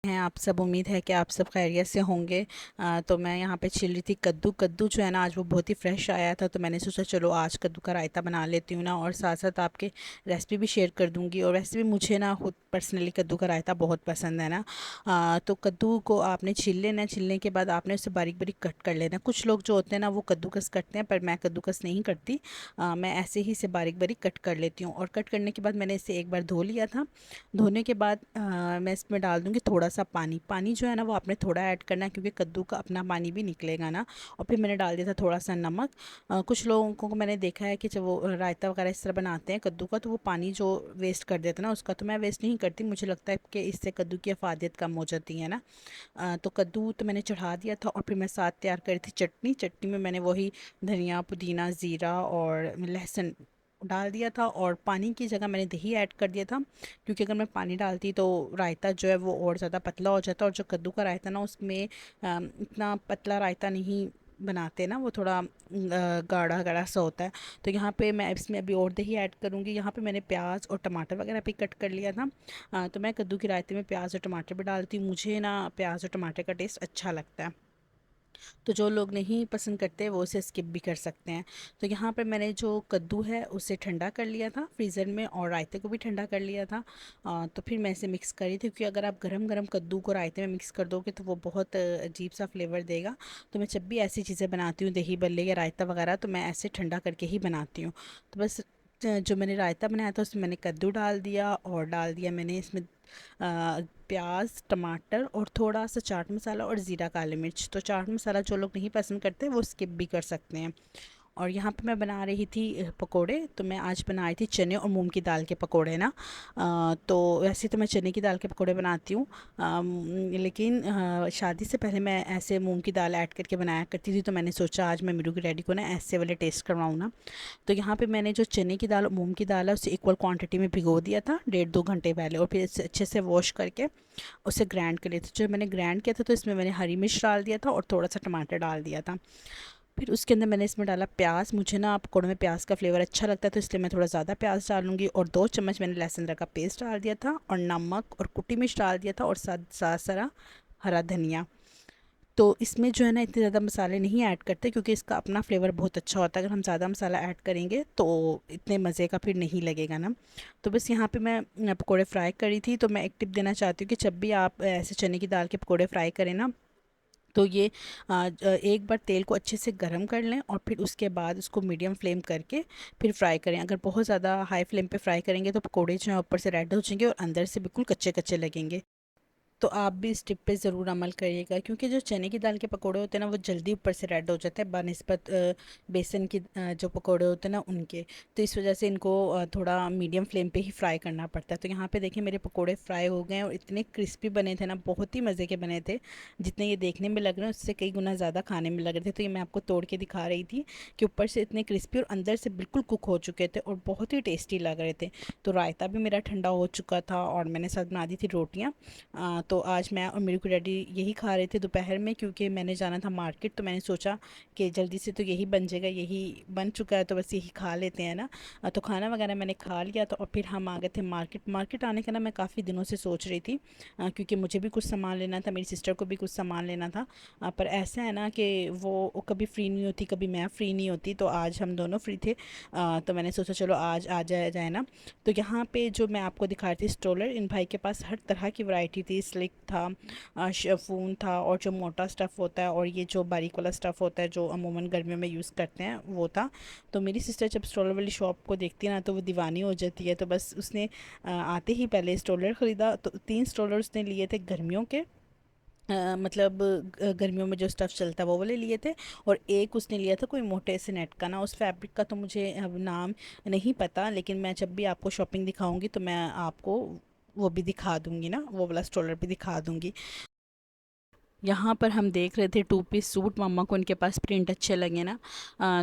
हैं आप सब। उम्मीद है कि आप सब खैरियत से होंगे। तो मैं यहाँ पे छिल रही थी कद्दू। कद्दू जो है ना आज वो बहुत ही फ्रेश आया था, तो मैंने सोचा चलो आज कद्दू का रायता बना लेती हूँ ना, और साथ साथ आपके रेसिपी भी शेयर कर दूँगी। और वैसे भी मुझे ना खुद पर्सनली कद्दू का रायता बहुत पसंद है ना। तो कद्दू को आपने छील लेना। छीलने के बाद आपने उसे बारीक बारीक कट कर लेना। कुछ लोग जो होते हैं ना वो कद्दूकस करते हैं, पर मैं कद्दूकस नहीं करती। मैं ऐसे ही इसे बारीक बारीक कट कर लेती हूँ। और कट करने के बाद मैंने इसे एक बार धो लिया था। धोने के बाद मैं इसमें डाल दूँगी थोड़ा सा पानी। पानी जो है ना वो आपने थोड़ा ऐड करना है, क्योंकि कद्दू का अपना पानी भी निकलेगा ना। और फिर मैंने डाल दिया था थोड़ा सा नमक। कुछ लोगों को मैंने देखा है कि जब वो रायता वगैरह इस तरह बनाते हैं कद्दू का, तो वो पानी जो वेस्ट कर देते हैं ना उसका, तो मैं वेस्ट नहीं करती। मुझे लगता है कि इससे कद्दू की अफादियत कम हो जाती है ना। तो कद्दू तो मैंने चढ़ा दिया था। और फिर मैं साथ तैयार करी थी चटनी। चटनी में मैंने वही धनिया, पुदीना, ज़ीरा और लहसुन डाल दिया था। और पानी की जगह मैंने दही ऐड कर दिया था, क्योंकि अगर मैं पानी डालती तो रायता जो है वो और ज़्यादा पतला हो जाता। और जो कद्दू का रायता ना उसमें इतना पतला रायता नहीं बनाते ना, वो थोड़ा गाढ़ा गाढ़ा सा होता है। तो यहाँ पे मैं इसमें अभी और दही ऐड करूँगी। यहाँ पे मैंने प्याज और टमाटर वगैरह भी कट कर लिया था। तो मैं कद्दू के रायते में प्याज और टमाटर भी डालती हूँ। मुझे ना प्याज और टमाटर का टेस्ट अच्छा लगता है। तो जो लोग नहीं पसंद करते वो उसे स्किप भी कर सकते हैं। तो यहाँ पर मैंने जो कद्दू है उसे ठंडा कर लिया था फ्रीज़र में, और रायते को भी ठंडा कर लिया था। तो फिर मैं इसे मिक्स करी थी, क्योंकि अगर आप गरम गरम कद्दू को रायते में मिक्स कर दोगे तो वो बहुत अजीब सा फ्लेवर देगा। तो मैं जब भी ऐसी चीज़ें बनाती हूँ, दही बल्ले या रायता वगैरह, तो मैं ऐसे ठंडा करके ही बनाती हूँ। तो बस जो मैंने रायता बनाया था उसमें मैंने कद्दू डाल दिया, और डाल दिया मैंने इसमें प्याज, टमाटर और थोड़ा सा चाट मसाला और ज़ीरा, काली मिर्च। तो चाट मसाला जो लोग नहीं पसंद करते वो स्किप भी कर सकते हैं। और यहाँ पे मैं बना रही थी पकोड़े। तो मैं आज बना रही थी चने और मूंग की दाल के पकोड़े ना। तो वैसे तो मैं चने की दाल के पकोड़े बनाती हूँ, लेकिन शादी से पहले मैं ऐसे मूंग की दाल ऐड करके बनाया करती थी। तो मैंने सोचा आज मैं मीरू की डैडी को ना ऐसे वाले टेस्ट करवाऊँ ना। तो यहाँ पे मैंने जो चने की दाल और मूंग की दाल है उसे इक्वल क्वांटिटी में भिगो दिया था 1.5-2 घंटे पहले, और फिर इसे अच्छे से वॉश करके उसे ग्राइंड कर लिया था। जब मैंने ग्राइंड किया था तो इसमें मैंने हरी मिर्च डाल दिया था और थोड़ा सा टमाटर डाल दिया था। फिर उसके अंदर मैंने इसमें डाला प्याज। मुझे ना पकौड़ों में प्याज का फ्लेवर अच्छा लगता है, तो इसलिए मैं थोड़ा ज़्यादा प्याज डालूंगी। और 2 चम्मच मैंने लहसुन अदरक का पेस्ट डाल दिया था, और नमक और कुटी मिर्च डाल दिया था, और साथ साथ सारा हरा धनिया। तो इसमें जो है ना इतने ज़्यादा मसाले नहीं ऐड करते, क्योंकि इसका अपना फ्लेवर बहुत अच्छा होता है। अगर हम ज़्यादा मसाला ऐड करेंगे तो इतने मज़े का फिर नहीं लगेगा ना। तो बस यहाँ पे मैं पकोड़े फ्राई करी थी। तो मैं एक टिप देना चाहती हूँ कि जब भी आप ऐसे चने की दाल के पकोड़े फ्राई करें ना, तो ये एक बार तेल को अच्छे से गर्म कर लें, और फिर उसके बाद उसको मीडियम फ्लेम करके फिर फ्राई करें। अगर बहुत ज़्यादा हाई फ्लेम पे फ्राई करेंगे तो पकोड़े जो हैं ऊपर से रेड हो जाएंगे और अंदर से बिल्कुल कच्चे कच्चे लगेंगे। तो आप भी इस टिप पे ज़रूर अमल करिएगा, क्योंकि जो चने की दाल के पकोड़े होते हैं ना वो जल्दी ऊपर से रेड हो जाते हैं बनिस्बत बेसन की जो पकोड़े होते हैं ना उनके। तो इस वजह से इनको थोड़ा मीडियम फ्लेम पे ही फ्राई करना पड़ता है। तो यहाँ पे देखिए मेरे पकोड़े फ्राई हो गए हैं, और इतने क्रिस्पी बने थे ना, बहुत ही मज़े के बने थे। जितने ये देखने में लग रहे हैं उससे कई गुना ज़्यादा खाने में लग रहे थे। तो ये मैं आपको तोड़ के दिखा रही थी कि ऊपर से इतने क्रिस्पी और अंदर से बिल्कुल कुक हो चुके थे, और बहुत ही टेस्टी लग रहे थे। तो रायता भी मेरा ठंडा हो चुका था, और मैंने साथ बना दी थी रोटियाँ। तो आज मैं और मेरे को डैडी यही खा रहे थे दोपहर में, क्योंकि मैंने जाना था मार्केट। तो मैंने सोचा कि जल्दी से तो यही बन जाएगा, यही बन चुका है तो बस यही खा लेते हैं ना। तो खाना वगैरह मैंने खा लिया था, और फिर हम आ गए थे मार्केट। मार्केट आने का ना मैं काफ़ी दिनों से सोच रही थी, क्योंकि मुझे भी कुछ सामान लेना था, मेरी सिस्टर को भी कुछ सामान लेना था। पर ऐसा है ना कि वो कभी फ्री नहीं होती, कभी मैं फ्री नहीं होती। तो आज हम दोनों फ्री थे। तो मैंने सोचा चलो आज आ जाए ना। तो यहाँ पे जो मैं आपको दिखा रही थी स्ट्रोलर, इन भाई के पास हर तरह की वैरायटी थी। स्लिक था, शिफॉन था, और जो मोटा स्टफ़ होता है, और ये जो बारीक वाला स्टफ़ होता है जो अमूमन गर्मियों में यूज़ करते हैं वो था। तो मेरी सिस्टर जब स्ट्रोलर वाली शॉप को देखती है ना तो वो दीवानी हो जाती है। तो बस उसने आते ही पहले स्ट्रोलर ख़रीदा। तो 3 स्ट्रोलर उसने लिए थे गर्मियों के, मतलब गर्मियों में जो स्टफ़ चलता है वो वाले लिए थे। और एक उसने लिया था कोई मोटे से नेट का ना, उस फैब्रिक का तो मुझे अब नाम नहीं पता, लेकिन मैं जब भी आपको शॉपिंग दिखाऊंगी तो मैं आपको वो भी दिखा दूंगी ना, वो वाला स्ट्रोलर भी दिखा दूंगी। यहाँ पर हम देख रहे थे 2 पीस सूट। मम्मा को उनके पास प्रिंट अच्छे लगे ना,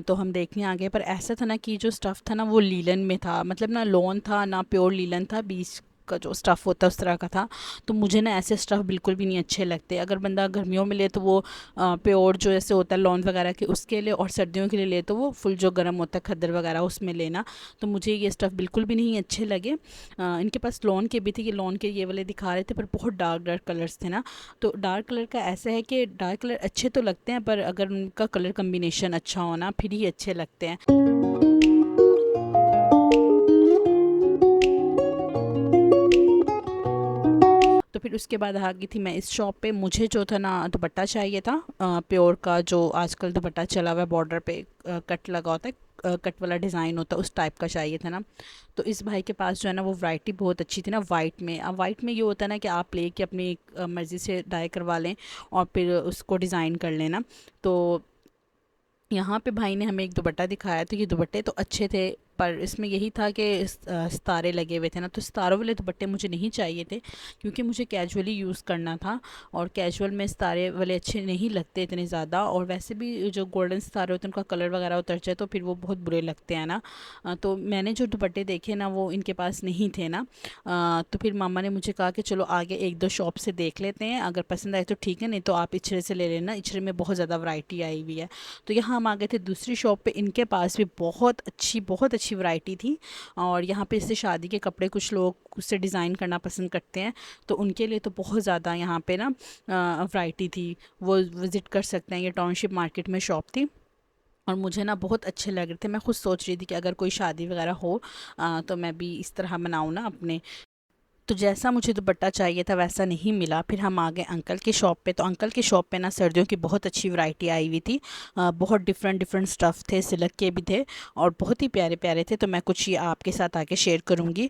तो हम देखने आ गए। पर ऐसा था ना कि जो स्टफ़ था ना वो लीलन में था, मतलब ना लॉन था ना प्योर लीलन था, बीच का जो स्टफ़ होता है उस तरह का था। तो मुझे ना ऐसे स्टफ़ बिल्कुल भी नहीं अच्छे लगते। अगर बंदा गर्मियों में ले तो वो प्योर जो ऐसे होता है लॉन वगैरह के उसके लिए, और सर्दियों के लिए ले तो वो फुल जो गर्म होता है खद्दर वगैरह उसमें लेना। तो मुझे ये स्टफ़ बिल्कुल भी नहीं अच्छे लगे। इनके पास लॉन के भी थे, ये लॉन के ये वाले दिखा रहे थे पर बहुत डार्क डार्क कलर्स थे ना। तो डार्क कलर का ऐसा है कि डार्क कलर अच्छे तो लगते हैं, पर अगर उनका कलर कम्बिनेशन अच्छा होना फिर ही अच्छे लगते हैं। तो फिर उसके बाद आ गई थी मैं इस शॉप पे। मुझे जो था ना दुपट्टा चाहिए था प्योर का, जो आजकल दुपट्टा चला हुआ है बॉर्डर पे कट लगा होता है, कट वाला डिज़ाइन होता है, उस टाइप का चाहिए था ना। तो इस भाई के पास जो है ना वो वैरायटी बहुत अच्छी थी ना वाइट में। अब वाइट में ये होता है ना कि आप लेके अपनी मर्ज़ी से डाई करवा लें और फिर उसको डिज़ाइन कर लेना। तो यहाँ पे भाई ने हमें एक दुपट्टा दिखाया, तो ये दुपट्टे तो अच्छे थे पर इसमें यही था कि सितारे लगे हुए थे ना। तो सितारों वाले दुपट्टे मुझे नहीं चाहिए थे क्योंकि मुझे कैजुअली यूज़ करना था, और कैजुअल में सितारे वाले अच्छे नहीं लगते इतने ज़्यादा। और वैसे भी जो गोल्डन सितारे होते हैं उनका कलर वगैरह उतर जाए तो फिर वो बहुत बुरे लगते हैं ना। तो मैंने जो दुपट्टे देखे ना वो इनके पास नहीं थे ना। तो फिर मामा ने मुझे कहा कि चलो आगे एक दो शॉप से देख लेते हैं, अगर पसंद आए तो ठीक है, नहीं तो आप इचरे से ले लेना, इचरे में बहुत ज़्यादा वैरायटी आई हुई है। तो यहाँ हम आ गए थे दूसरी शॉप पे। इनके पास भी बहुत अच्छी वैरायटी थी। और यहाँ पे इससे शादी के कपड़े कुछ लोग उससे डिज़ाइन करना पसंद करते हैं, तो उनके लिए तो बहुत ज़्यादा यहाँ पे ना वैरायटी थी। वो विज़िट कर सकते हैं। ये टाउनशिप मार्केट में शॉप थी और मुझे ना बहुत अच्छे लग रहे थे। मैं खुद सोच रही थी कि अगर कोई शादी वगैरह हो तो मैं भी इस तरह बनाऊँ ना अपने। तो जैसा मुझे दुपट्टा चाहिए था वैसा नहीं मिला। फिर हम आ गए अंकल की शॉप पे। तो अंकल की शॉप पे ना सर्दियों की बहुत अच्छी वैरायटी आई हुई थी। बहुत डिफरेंट डिफरेंट स्टफ़ थे, सिल्क के भी थे और बहुत ही प्यारे प्यारे थे। तो मैं कुछ ये आपके साथ आके शेयर करूँगी।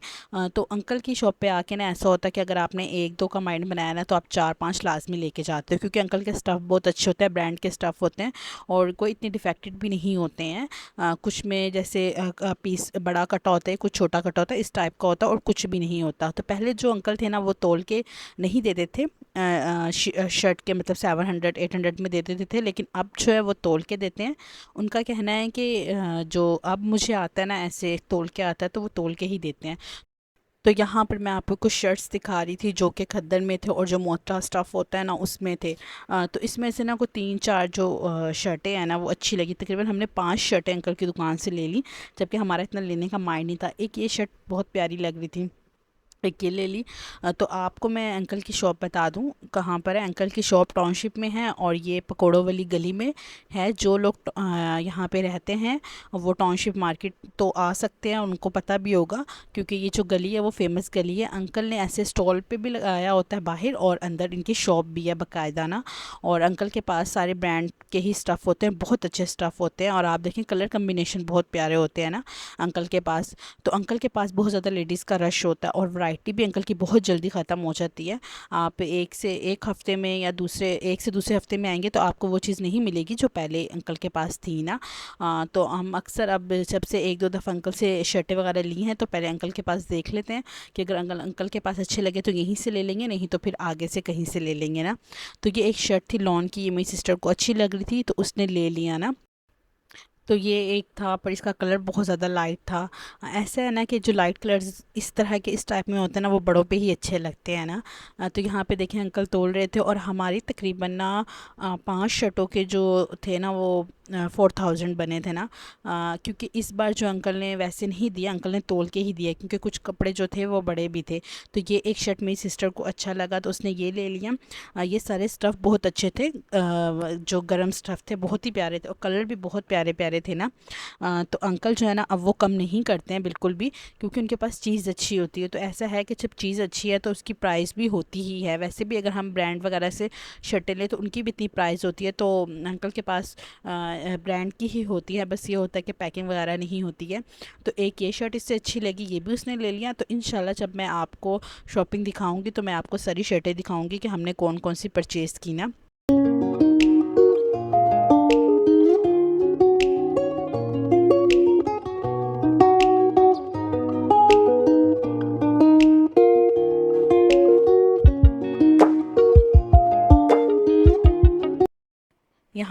तो अंकल की शॉप पे आके ना ऐसा होता है कि अगर आपने एक दो का माइंड बनाया ना तो आप चार पाँच लाजमी लेके जाते हो, क्योंकि अंकल के स्टफ़ बहुत अच्छे होते हैं, ब्रांड के स्टफ़ होते हैं और कोई इतने डिफेक्टेड भी नहीं होते हैं। कुछ में जैसे पीस बड़ा कटा होता है, कुछ छोटा कटा होता है, इस टाइप का होता है और कुछ भी नहीं होता। तो पहले जो अंकल थे ना वो तोल के नहीं देते थे शर्ट के, मतलब 700-800 में दे देते थे, लेकिन अब जो है वो तोल के देते हैं। उनका कहना है कि जो अब मुझे आता है ना ऐसे तोल के आता है तो वो तोल के ही देते हैं। तो यहाँ पर मैं आपको कुछ शर्ट्स दिखा रही थी जो कि खद्दर में थे और जो मोटा स्टफ़ होता है ना उसमें थे। तो इसमें से ना कोई तीन चार जो शर्टें हैं ना वो अच्छी लगी। तकरीबन हमने 5 शर्टें अंकल की दुकान से ले ली, जबकि हमारा इतना लेने का माइंड नहीं था। एक ये शर्ट बहुत प्यारी लग रही थी, एक ये ले ली। तो आपको मैं अंकल की शॉप बता दूं कहाँ पर है। अंकल की शॉप टाउनशिप में है और ये पकोड़ों वाली गली में है। जो लोग यहाँ पे रहते हैं वो टाउनशिप मार्केट तो आ सकते हैं, उनको पता भी होगा क्योंकि ये जो गली है वो फेमस गली है। अंकल ने ऐसे स्टॉल पे भी लगाया होता है बाहर, और अंदर इनकी शॉप भी है बाकायदा ना। और अंकल के पास सारे ब्रांड के ही स्टफ़ होते हैं, बहुत अच्छे स्टफ़ होते हैं। और आप देखें कलर कम्बिनेशन बहुत प्यारे होते हैं ना अंकल के पास। तो अंकल के पास बहुत ज़्यादा लेडीज़ का रश होता है और वैरायटी भी अंकल की बहुत जल्दी ख़त्म हो जाती है। आप एक से एक हफ़्ते में या एक से दूसरे हफ़्ते में आएंगे तो आपको वो चीज़ नहीं मिलेगी जो पहले अंकल के पास थी ना। तो हम अक्सर अब जब से एक दो दफ़ा अंकल से शर्टें वगैरह ली हैं तो पहले अंकल के पास देख लेते हैं कि अगर अंकल के पास अच्छे लगे तो यहीं से ले लेंगे, नहीं तो फिर आगे से कहीं से ले लेंगे ना। तो ये एक शर्ट थी लॉन की, ये मेरी सिस्टर को अच्छी लग रही थी तो उसने ले लिया ना। तो ये एक था पर इसका कलर बहुत ज़्यादा लाइट था। ऐसा है ना कि जो लाइट कलर्स इस तरह के इस टाइप में होते हैं ना वो बड़ों पे ही अच्छे लगते हैं ना। तो यहाँ पे देखें अंकल तोल रहे थे और हमारी तकरीबन ना 5 शर्टों के जो थे ना वो 4000 बने थे ना। क्योंकि इस बार जो अंकल ने वैसे नहीं दिया, अंकल ने तोल के ही दिया क्योंकि कुछ कपड़े जो थे वो बड़े भी थे। तो ये एक शर्ट मेरी सिस्टर को अच्छा लगा तो उसने ये ले लिया। ये सारे स्टफ़ बहुत अच्छे थे, जो गर्म स्टफ़ थे बहुत ही प्यारे थे और कलर भी बहुत प्यारे प्यारे थे ना। तो अंकल जो है ना अब वो कम नहीं करते हैं बिल्कुल भी, क्योंकि उनके पास चीज़ अच्छी होती है। तो ऐसा है कि जब चीज़ अच्छी है तो उसकी प्राइस भी होती ही है। वैसे भी अगर हम ब्रांड वगैरह से शर्टें लें तो उनकी भी इतनी प्राइस होती है। तो अंकल के पास ब्रांड की ही होती है, बस ये होता है कि पैकिंग वगैरह नहीं होती है। तो एक ये शर्ट इससे अच्छी लगी, ये भी उसने ले लिया। तो इंशाल्लाह जब मैं आपको शॉपिंग दिखाऊंगी तो मैं आपको सारी शर्टें दिखाऊंगी कि हमने कौन कौन सी परचेज़ की ना।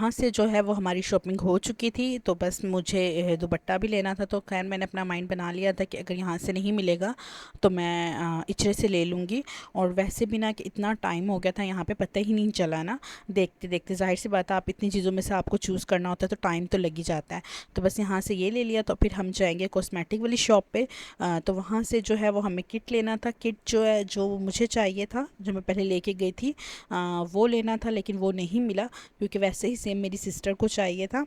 यहाँ से जो है वो हमारी शॉपिंग हो चुकी थी। तो बस मुझे दुपट्टा भी लेना था, तो खैर मैंने अपना माइंड बना लिया था कि अगर यहाँ से नहीं मिलेगा तो मैं इचरे से ले लूँगी। और वैसे भी ना कि इतना टाइम हो गया था यहाँ पे, पता ही नहीं चला ना, देखते देखते। ज़ाहिर सी बात है, आप इतनी चीज़ों में से आपको चूज़ करना होता है तो टाइम तो लग ही जाता है। तो बस यहाँ से ये ले लिया। तो फिर हम जाएंगे कॉस्मेटिक वाली शॉप पे। तो वहाँ से जो है वो हमें किट लेना था। किट जो है जो मुझे चाहिए था, जो मैं पहले लेके गई थी, वो लेना था, लेकिन वो नहीं मिला, क्योंकि वैसे ही सेम मेरी सिस्टर को चाहिए था।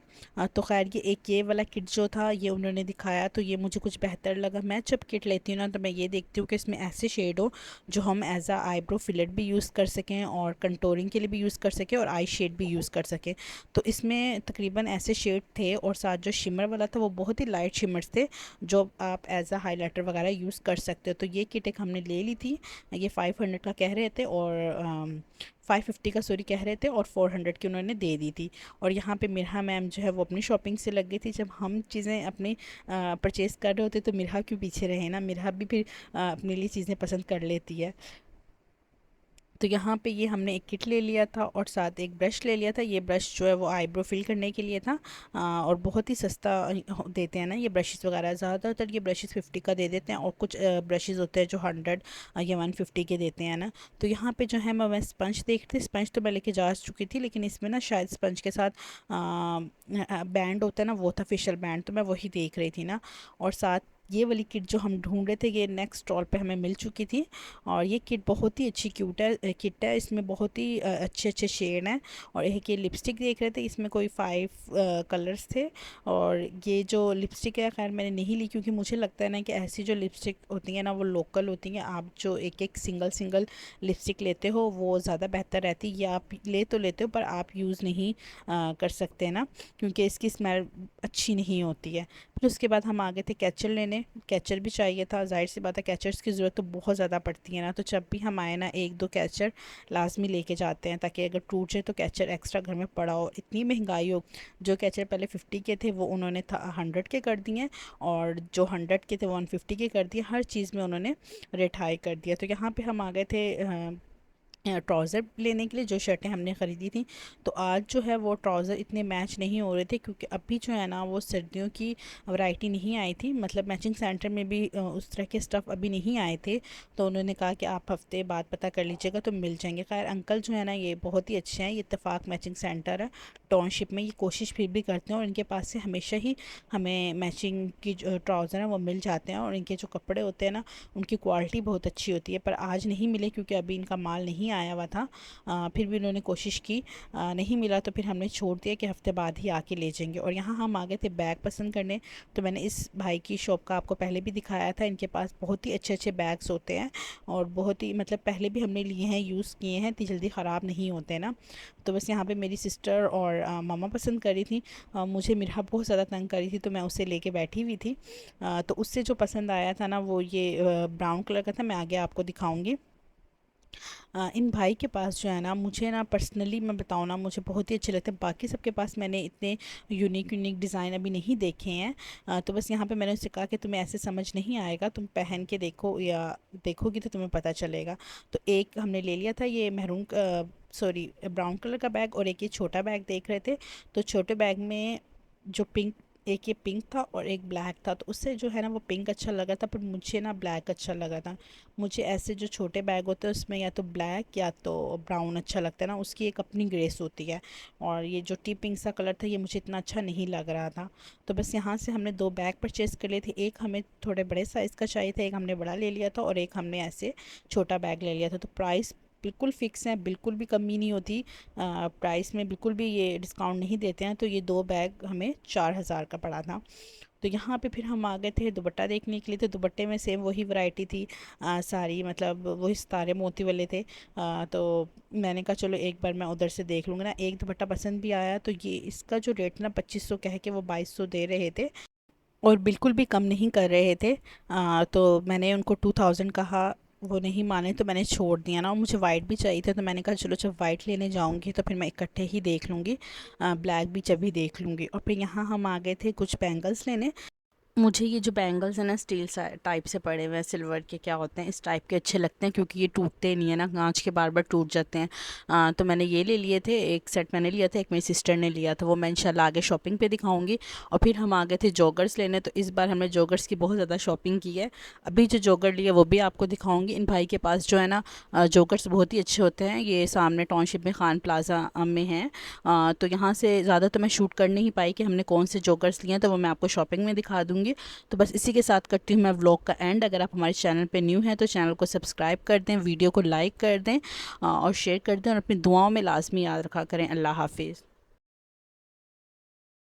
तो खैर ये वाला किट जो था ये उन्होंने दिखाया, तो ये मुझे कुछ बेहतर लगा। मैं जब किट लेती हूँ ना तो मैं ये देखती हूँ कि इसमें ऐसे शेड हो जो हम एज आ आईब्रो फिलेट भी यूज़ कर सकें, और कंटोरिंग के लिए भी यूज़ कर सकें, और आई शेड भी यूज़ कर सकें। तो इसमें तकरीबन ऐसे शेड थे, और साथ जो शिमर वाला था वो बहुत ही लाइट शिमर्स थे, जो आप एज आ हाईलाइटर वगैरह यूज़ कर सकते हो। तो ये किट एक हमने ले ली थी। ये 500 का कह रहे थे, और 550 का सॉरी कह रहे थे, और 400 की उन्होंने दे दी थी। और यहाँ पे मिरहा मैम जो है वो अपनी शॉपिंग से लग गई थी। जब हम चीज़ें अपनी परचेज़ कर रहे होते तो मिरहा क्यों पीछे रहे ना, मिरहा भी फिर अपने लिए चीज़ें पसंद कर लेती है। तो यहाँ पे ये हमने एक किट ले लिया था, और साथ एक ब्रश ले लिया था। ये ब्रश जो है वो आईब्रो फिल करने के लिए था, और बहुत ही सस्ता देते हैं ना ये ब्रशेस वगैरह। ज़्यादातर ये ब्रशेस 50 का दे देते हैं, और कुछ ब्रशेस होते हैं जो 100 या 150 के देते हैं ना। तो यहाँ पे जो है मैं स्पंज देख रही थी। स्पंज तो मैं लेके जा चुकी थी, लेकिन इसमें ना शायद स्पंज के साथ बैंड होता है ना, वो था फेशियल बैंड, तो मैं वही देख रही थी ना। और साथ ये वाली किट जो हम ढूंढ रहे थे ये नेक्स्ट स्टॉल पे हमें मिल चुकी थी। और ये किट बहुत ही अच्छी क्यूट है किट है। इसमें बहुत ही अच्छे अच्छे शेड हैं। और एक ये लिपस्टिक देख रहे थे, इसमें कोई 5 कलर्स थे। और ये जो लिपस्टिक है खैर मैंने नहीं ली, क्योंकि मुझे लगता है ना कि ऐसी जो लिपस्टिक होती है ना वो लोकल होती हैं। आप जो एक एक सिंगल सिंगल लिपस्टिक लेते हो वो ज़्यादा बेहतर रहती है। या आप ले तो लेते हो पर आप यूज़ नहीं कर सकते ना, क्योंकि इसकी स्मेल अच्छी नहीं होती है। फिर उसके बाद हम आ गए थे कैचर लेने। कैचर भी चाहिए था, जाहिर सी बात है कैचर्स की ज़रूरत तो बहुत ज़्यादा पड़ती है ना। तो जब भी हम आए ना एक दो कैचर लाजमी लेके जाते हैं, ताकि अगर टूट जाए तो कैचर एक्स्ट्रा घर में पड़ा हो। इतनी महंगाई हो, जो कैचर पहले 50 के थे वो उन्होंने 100 के कर दिए, और जो 100 के थे वो 150 के कर दिए। हर चीज़ में उन्होंने रेट हाई कर दिया। तो यहाँ पे हम आ गए थे ट्राउज़र लेने के लिए, जो शर्टें हमने ख़रीदी थी। तो आज जो है वो ट्राउज़र इतने मैच नहीं हो रहे थे, क्योंकि अभी जो है ना वो सर्दियों की वैरायटी नहीं आई थी। मतलब मैचिंग सेंटर में भी उस तरह के स्टफ़ अभी नहीं आए थे। तो उन्होंने कहा कि आप हफ्ते बाद पता कर लीजिएगा तो मिल जाएंगे। खैर अंकल जो है ना ये बहुत ही अच्छे हैं, ये इत्तेफाक मैचिंग सेंटर है टाउनशिप में। ये कोशिश फिर भी करते हैं, और इनके पास से हमेशा ही हमें मैचिंग की जो ट्राउज़र हैं वो मिल जाते हैं। और इनके जो कपड़े होते हैं ना उनकी क्वालिटी बहुत अच्छी होती है। पर आज नहीं मिले, क्योंकि अभी इनका माल नहीं आया हुआ था। फिर भी उन्होंने कोशिश की, नहीं मिला तो फिर हमने छोड़ दिया कि हफ्ते बाद ही आके ले जाएंगे। और यहाँ हम आ गए थे बैग पसंद करने। तो मैंने इस भाई की शॉप का आपको पहले भी दिखाया था। इनके पास बहुत ही अच्छे अच्छे बैग्स होते हैं, और बहुत ही मतलब पहले भी हमने लिए हैं, यूज़ किए हैं, इतनी जल्दी ख़राब नहीं होते ना। तो बस यहाँ पे मेरी सिस्टर और मामा पसंद करी थी। मुझे मिरहा बहुत ज़्यादा तंग करी थी, तो मैं उसे लेके बैठी हुई थी। तो उससे जो पसंद आया था ना वो ये ब्राउन कलर का था। मैं आगे आपको दिखाऊंगी। इन भाई के पास जो है ना, मुझे ना पर्सनली मैं बताऊँ ना, मुझे बहुत ही अच्छे लगते हैं। बाकी सबके पास मैंने इतने यूनिक यूनिक डिज़ाइन अभी नहीं देखे हैं। तो बस यहाँ पे मैंने उससे कहा कि तुम्हें ऐसे समझ नहीं आएगा, तुम पहन के देखो, या देखोगी तो तुम्हें पता चलेगा। तो एक हमने ले लिया था ये मैरून सॉरी ब्राउन कलर का बैग, और एक ये छोटा बैग देख रहे थे। तो छोटे बैग में जो पिंक, एक ये पिंक था और एक ब्लैक था, तो उससे जो है ना वो पिंक अच्छा लगा था, पर मुझे ना ब्लैक अच्छा लगा था। मुझे ऐसे जो छोटे बैग होते हैं उसमें या तो ब्लैक या तो ब्राउन अच्छा लगता है ना, उसकी एक अपनी ग्रेस होती है। और ये जो टी पिंक सा कलर था ये मुझे इतना अच्छा नहीं लग रहा था। तो बस यहाँ से हमने दो बैग परचेज़ कर लिए थे। एक हमें थोड़े बड़े साइज़ का चाहिए था, एक हमने बड़ा ले लिया था, और एक हमने ऐसे छोटा बैग ले लिया था। तो प्राइस बिल्कुल फ़िक्स है, बिल्कुल भी कमी नहीं होती। प्राइस में बिल्कुल भी ये डिस्काउंट नहीं देते हैं। तो ये दो बैग हमें 4000 का पड़ा था। तो यहाँ पे फिर हम आ गए थे दुपट्टा देखने के लिए। तो दुपट्टे में सेम वही वैरायटी थी, सारी मतलब वही सितारे मोती वाले थे। तो मैंने कहा चलो एक बार मैं उधर से देख लूँगा ना। एक दुपट्टा पसंद भी आया, तो ये इसका जो रेट ना 2500 कह के वो 2200 दे रहे थे, और बिल्कुल भी कम नहीं कर रहे थे। तो मैंने उनको 2000 कहा, वो नहीं माने, तो मैंने छोड़ दिया ना। और मुझे वाइट भी चाहिए था, तो मैंने कहा चलो जब वाइट लेने जाऊंगी तो फिर मैं इकट्ठे ही देख लूँगी, ब्लैक भी जब भी देख लूँगी। और फिर यहाँ हम आ गए थे कुछ बैंगल्स लेने। मुझे ये जो बैंगल्स हैं ना स्टील टाइप से पड़े हुए हैं, सिल्वर के क्या होते हैं, इस टाइप के अच्छे लगते हैं क्योंकि ये टूटते नहीं है ना, कांच के बार बार टूट जाते हैं। तो मैंने ये ले लिए थे, एक सेट मैंने लिया था, एक मेरी सिस्टर ने लिया था, वो मैं इंशाल्लाह आगे शॉपिंग पे दिखाऊंगी। और फिर हम आ गए थे जॉगर्स लेने, तो इस बार हमने जॉगर्स की बहुत ज़्यादा शॉपिंग की है। अभी जो जॉगर लिया वो भी आपको दिखाऊंगी। इन भाई के पास जो है ना जॉगर्स बहुत ही अच्छे होते हैं। ये सामने टाउनशिप में खान प्लाजा में हैं। तो यहाँ से ज़्यादा तो मैं शूट कर नहीं पाई कि हमने कौन से जॉगर्स लिए हैं, तो वो मैं आपको शॉपिंग में दिखा दूँगी। तो बस इसी के साथ करती हूँ मैं व्लॉग का एंड। अगर आप हमारे चैनल पे न्यू हैं तो चैनल को सब्सक्राइब कर दें, वीडियो को लाइक कर दें और शेयर कर दें, और अपनी दुआओं में लाजमी याद रखा करें। अल्लाह हाफिज़।